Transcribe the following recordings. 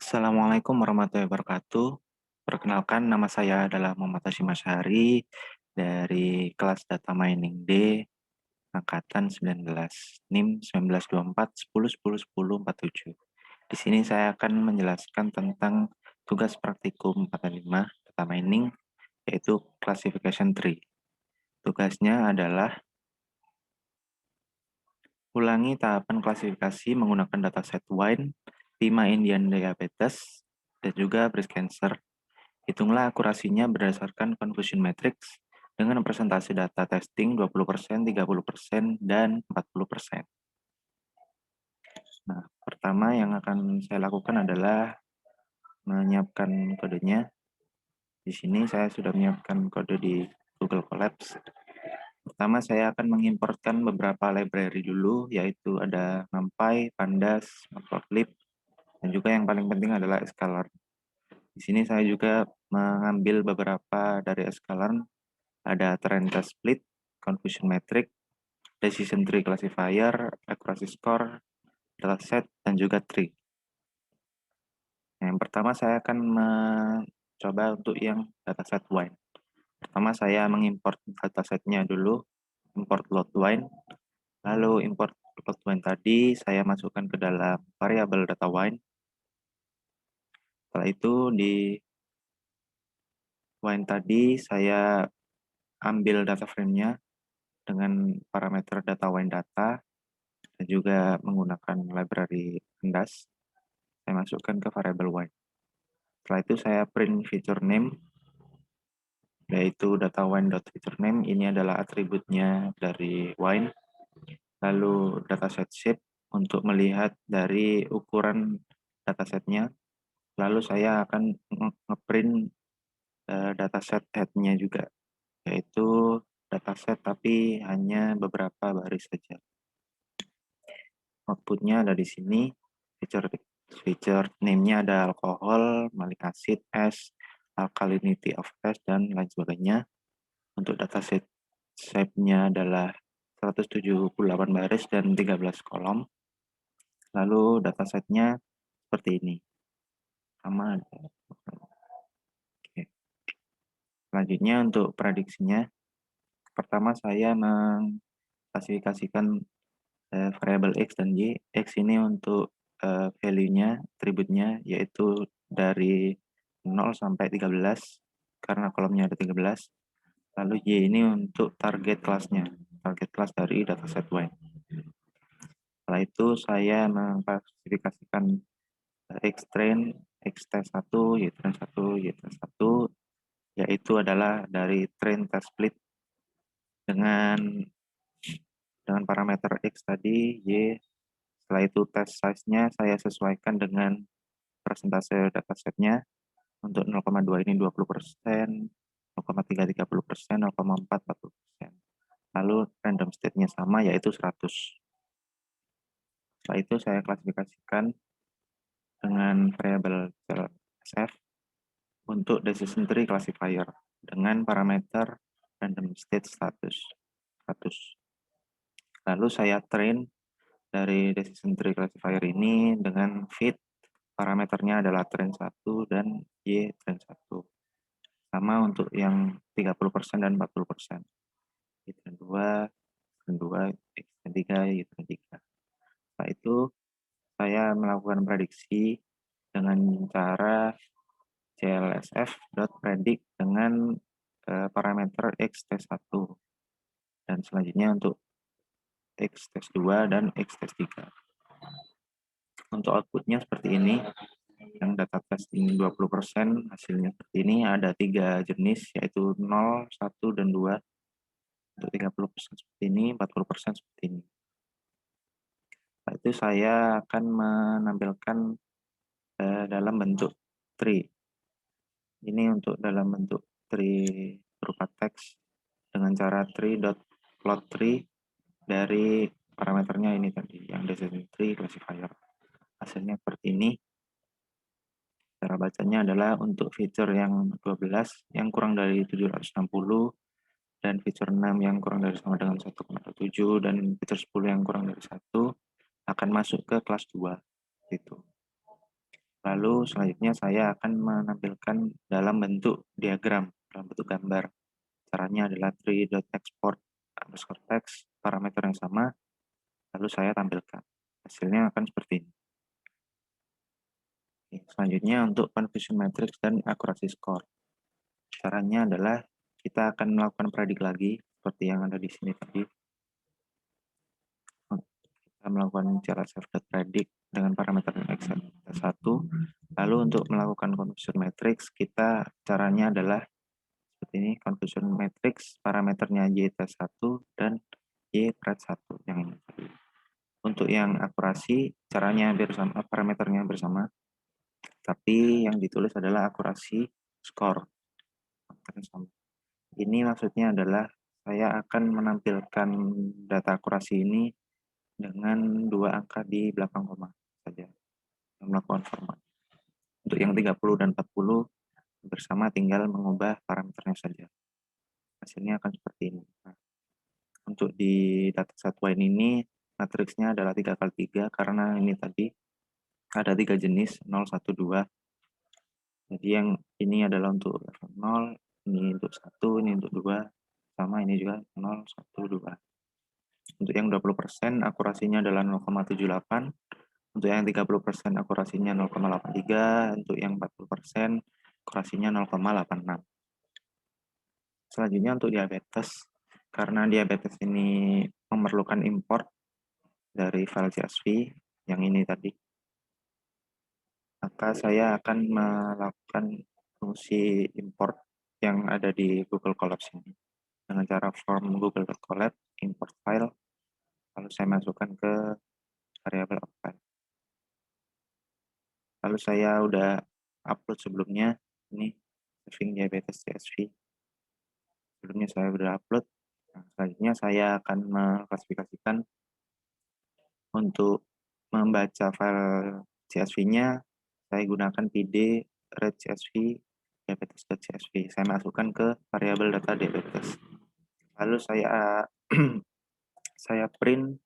Assalamualaikum warahmatullahi wabarakatuh. Perkenalkan, nama saya adalah Muhammad Hashim Asyari dari kelas Data Mining D, angkatan 19, NIM 1924 10 10 10 47. Di sini saya akan menjelaskan tentang tugas praktikum 4 dan 5 Data Mining, yaitu Classification Tree. Tugasnya adalah ulangi tahapan klasifikasi menggunakan dataset wine, 5 Indian diabetes, dan juga breast cancer. Hitunglah akurasinya berdasarkan confusion matrix dengan presentasi data testing 20%, 30%, dan 40%. Nah, pertama yang akan saya lakukan adalah menyiapkan kodenya. Di sini saya sudah menyiapkan kode di Google Colabs. Pertama, saya akan mengimportkan beberapa library dulu, yaitu ada NumPy, Pandas, Matplotlib, dan juga yang paling penting adalah sklearn. Di sini saya juga mengambil beberapa dari sklearn, ada trend test split, confusion metric, decision tree classifier, accuracy score, dataset, dan juga tree. Yang pertama saya akan mencoba untuk yang dataset wine. Pertama saya mengimport datasetnya dulu, import load wine, lalu import load wine tadi saya masukkan ke dalam variabel data wine. Setelah itu di wine tadi saya ambil data frame-nya dengan parameter data wine data dan juga menggunakan library Pandas. Saya masukkan ke variabel wine. Setelah itu saya print feature name, yaitu data wine.featurename. Ini adalah atributnya dari wine. Lalu dataset shape untuk melihat dari ukuran datasetnya. Lalu saya akan ngeprint dataset head-nya juga, yaitu dataset tapi hanya beberapa baris saja. Outputnya ada di sini. Feature name-nya ada alkohol, malic acid, S, alkalinity of S, dan lain sebagainya. Untuk dataset shape-nya adalah 178 baris dan 13 kolom. Lalu datasetnya seperti ini. Sama. Oke. Selanjutnya untuk prediksinya, pertama saya mengklasifikasikan variabel X dan Y. X ini untuk value-nya, atributnya, yaitu dari 0 sampai 13, karena kolomnya ada 13. Lalu Y ini untuk target kelasnya, target kelas dari dataset Y. Setelah itu saya mengklasifikasikan X-train, X-test1, Y-train1, Y-train1, yaitu adalah dari train test split dengan parameter X tadi, Y. Setelah itu test size-nya saya sesuaikan dengan persentase datasetnya. Untuk 0,2 ini 20%, 0,3 30%, 0,4 40%. Lalu random state-nya sama, yaitu 100. Setelah itu saya klasifikasikan dengan variabel SF untuk decision tree classifier dengan parameter random state status 100. Lalu saya train dari decision tree classifier ini dengan fit, parameternya adalah train 1 dan Y train 1. Sama untuk yang 30% dan 40%. Y train 2, train 2, X train 3, Y train 3. Setelah itu saya melakukan prediksi dengan cara clsf.predict dengan parameter X test 1. Dan selanjutnya untuk X test 2 dan X test 3. Untuk outputnya seperti ini. Yang data testing 20%, hasilnya seperti ini. Ada 3 jenis, yaitu 0, 1, dan 2. Untuk 30% seperti ini, 40% seperti ini. Setelah itu saya akan menampilkan dalam bentuk tree. Ini untuk dalam bentuk tree berupa teks dengan cara tree.plot tree dari parameternya ini tadi, yang decision tree classifier. Hasilnya seperti ini. Cara bacanya adalah untuk feature yang 12 yang kurang dari 760 dan feature 6 yang kurang dari sama dengan 1,7 dan feature 10 yang kurang dari 1 akan masuk ke kelas 2 gitu. Lalu selanjutnya saya akan menampilkan dalam bentuk diagram, dalam bentuk gambar. Caranya adalah tree.export underscore text, parameter yang sama, lalu saya tampilkan. Hasilnya akan seperti ini. Selanjutnya untuk confusion matrix dan akurasi score. Caranya adalah kita akan melakukan predik lagi, seperti yang ada di sini tadi. Kita melakukan cara self.predict dengan parameter x1. Lalu untuk melakukan confusion matrix, kita caranya adalah seperti ini, confusion matrix, parameternya y-1 dan y-1 yang ini. Untuk yang akurasi, caranya bersama, parameternya bersama, tapi yang ditulis adalah akurasi score. Ini maksudnya adalah saya akan menampilkan data akurasi ini dengan 2 angka di belakang koma saja, melakukan format. Untuk yang 30 dan 40 bersama tinggal mengubah parameternya saja. Hasilnya akan seperti ini. Nah, untuk di data satuan ini matriksnya adalah 3x3 karena ini tadi ada 3 jenis 0, 1, 2. Jadi yang ini adalah untuk level 0, ini untuk 1, ini untuk 2, sama ini juga 0, 1, 2. Untuk yang 20% akurasinya adalah 0,78. Untuk yang 30% akurasinya 0,83. Untuk yang 40% akurasinya 0,86. Selanjutnya untuk diabetes. Karena diabetes ini memerlukan import dari file CSV yang ini tadi, maka saya akan melakukan fungsi import yang ada di Google Colabs ini dengan cara form google.colab import file, lalu saya masukkan ke variabel file. Lalu saya udah upload sebelumnya, ini saving diabetes CSV. Sebelumnya saya udah upload. Nah, selanjutnya saya akan mengklasifikasikan untuk membaca file CSV-nya, saya gunakan pd read CSV diabetes.csv. Saya masukkan ke variabel data diabetes. Lalu saya saya print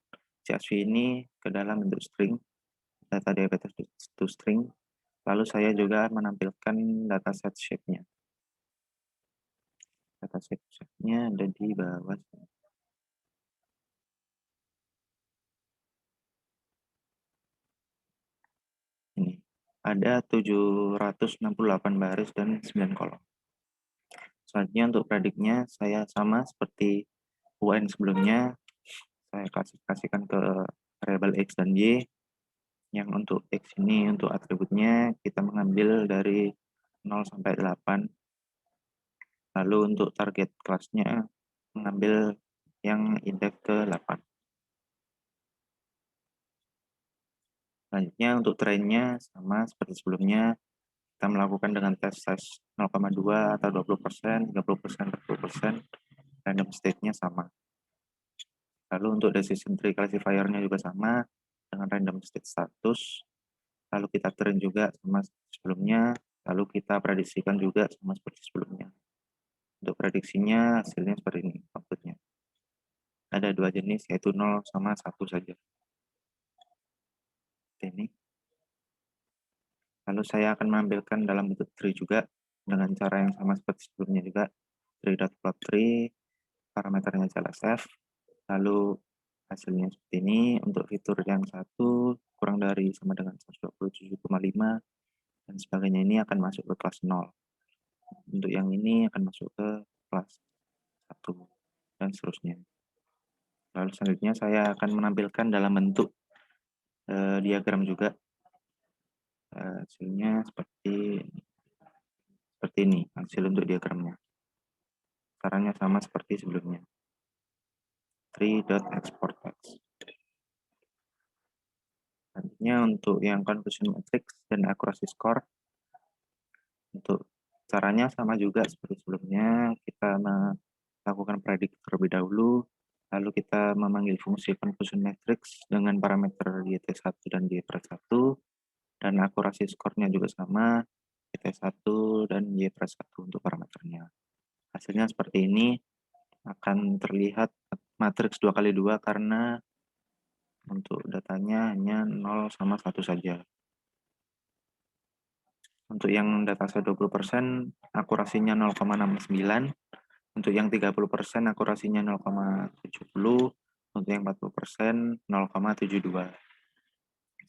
CSV ini ke dalam bentuk string, data diabetes to string. Lalu saya juga menampilkan dataset shape-nya. Dataset shape-nya ada di bawah. Ini ada 768 baris dan 9 kolom. Selanjutnya untuk prediknya saya sama seperti UN sebelumnya, saya klasifikasikan ke variabel X dan Y. Yang untuk X ini untuk atributnya kita mengambil dari 0 sampai 8. Lalu untuk target kelasnya mengambil yang indeks ke 8. Selanjutnya untuk trainnya sama seperti sebelumnya, kita melakukan dengan tes size 0,2 atau 20%, 30%, 40%, random state-nya sama. Lalu untuk decision tree classifier-nya juga sama dengan random state status. Lalu kita train juga sama sebelumnya, lalu kita prediksikan juga sama seperti sebelumnya. Untuk prediksinya hasilnya seperti ini outputnya. Ada 2 jenis yaitu 0 sama 1 saja. Ini. Lalu saya akan menampilkan dalam bentuk tree juga dengan cara yang sama seperti sebelumnya juga. Tree.plot tree, parameternya CLSF, lalu hasilnya seperti ini. Untuk fitur yang satu kurang dari sama dengan 127,5 dan sebagainya ini akan masuk ke kelas 0. Untuk yang ini akan masuk ke kelas 1 dan seterusnya. Lalu selanjutnya saya akan menampilkan dalam bentuk diagram juga. Hasilnya seperti ini hasil untuk diagramnya. Caranya sama seperti sebelumnya. Tree.export text. Selanjutnya untuk yang confusion matrix dan akurasi score, untuk caranya sama juga seperti sebelumnya. Kita melakukan predik terlebih dahulu, lalu kita memanggil fungsi confusion matrix dengan parameter YT1 dan Y-1, dan akurasi skornya juga sama, YT1 dan Y-1 untuk parameternya. Hasilnya seperti ini, akan terlihat matriks 2x2 karena untuk datanya hanya 0 sama 1 saja. Untuk yang dataset 20% akurasinya 0,69, untuk yang 30% akurasinya 0,70, untuk yang 40% 0,72.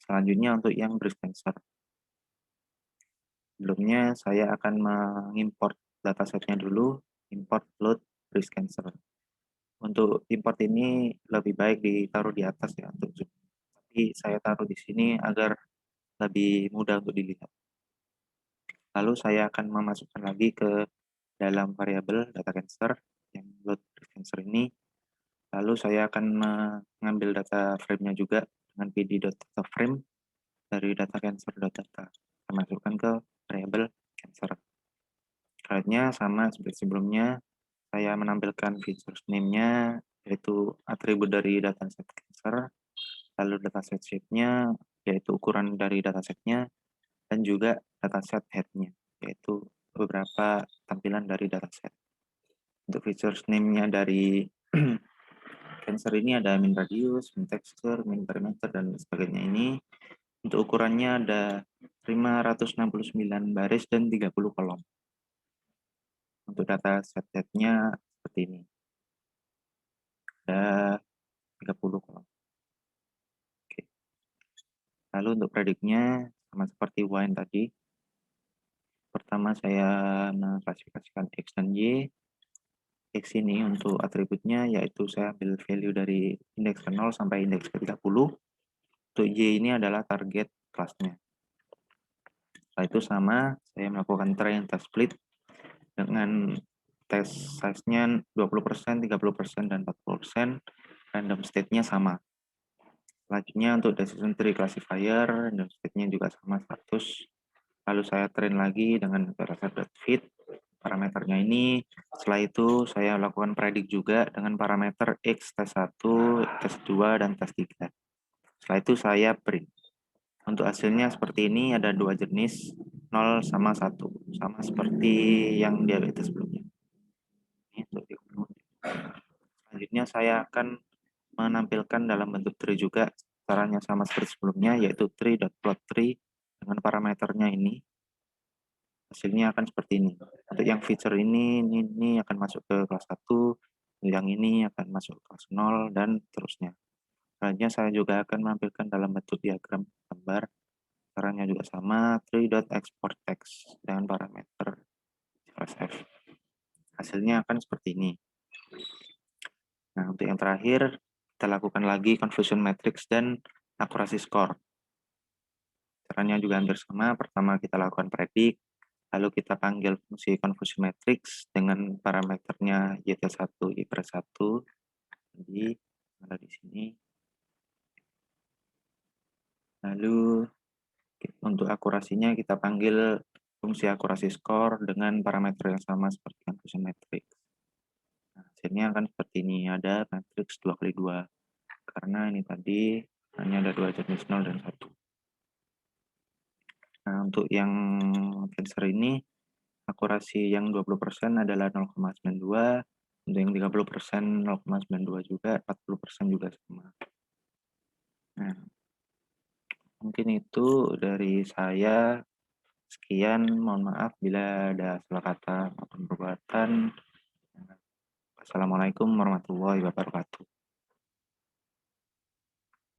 Selanjutnya untuk yang breast cancer. Sebelumnya saya akan mengimport datasetnya dulu, import load breast cancer. Untuk import ini lebih baik ditaruh di atas ya untuk zoom. Tapi saya taruh di sini agar lebih mudah untuk dilihat. Lalu saya akan memasukkan lagi ke dalam variabel data cancer yang load breast cancer ini. Lalu saya akan mengambil data frame-nya juga dengan pd.dataframe dari data cancer.data. Saya masukkan ke variabel cancer. Slide-nya sama seperti sebelumnya, saya menampilkan features name-nya, yaitu atribut dari dataset cancer, lalu dataset shape-nya, yaitu ukuran dari datasetnya, dan juga dataset head-nya, yaitu beberapa tampilan dari dataset. Untuk features name-nya dari cancer ini ada min radius, min texture, min parameter, dan sebagainya ini. Untuk ukurannya ada 569 baris dan 30 kolom. Untuk data set-nya seperti ini. Ada 30 kolom. Oke. Lalu untuk prediknya sama seperti wine tadi. Pertama saya mengklasifikasikan X dan Y. X ini untuk atributnya yaitu saya ambil value dari indeks ke 0 sampai indeks ke 30. Untuk Y ini adalah target kelasnya. Setelah itu sama, saya melakukan try and test split dengan test size-nya 20%, 30%, dan 40%. Random state-nya sama. Selanjutnya untuk decision tree classifier, random state-nya juga sama 100. Lalu saya train lagi dengan dataset.fit parameternya ini. Setelah itu saya lakukan predict juga dengan parameter X tes 1, tes 2, dan tes 3. Setelah itu saya print. Untuk hasilnya seperti ini, ada dua jenis, 0 sama 1. Sama seperti yang diabetes sebelumnya. Ini untuk selanjutnya saya akan menampilkan dalam bentuk tree juga. Caranya sama seperti sebelumnya, yaitu tree.plot tree dengan parameternya ini. Hasilnya akan seperti ini. Untuk yang feature ini akan masuk ke kelas 1, yang ini akan masuk ke kelas 0, dan seterusnya. Selanjutnya saya juga akan menampilkan dalam bentuk diagram gambar. Caranya juga sama, tree.export text dengan parameter CSF. Hasilnya akan seperti ini. Nah, untuk yang terakhir, kita lakukan lagi confusion matrix dan akurasi score. Caranya juga hampir sama. Pertama kita lakukan predict, lalu kita panggil fungsi confusion matrix dengan parameternya YT1, Y1. Jadi ada di sini. Lalu untuk akurasinya kita panggil fungsi akurasi score dengan parameter yang sama seperti confusion matrix. Nah, hasilnya akan seperti ini, ada matrix 2x2. Karena ini tadi hanya ada dua jenis 0 dan 1. Nah, untuk yang cancer ini akurasi yang 20% adalah 0,92, untuk yang 30% 0,92 juga, 40% juga sama. Nah, mungkin itu dari saya. Sekian, mohon maaf bila ada salah kata maupun perbuatan. Wassalamualaikum warahmatullahi wabarakatuh.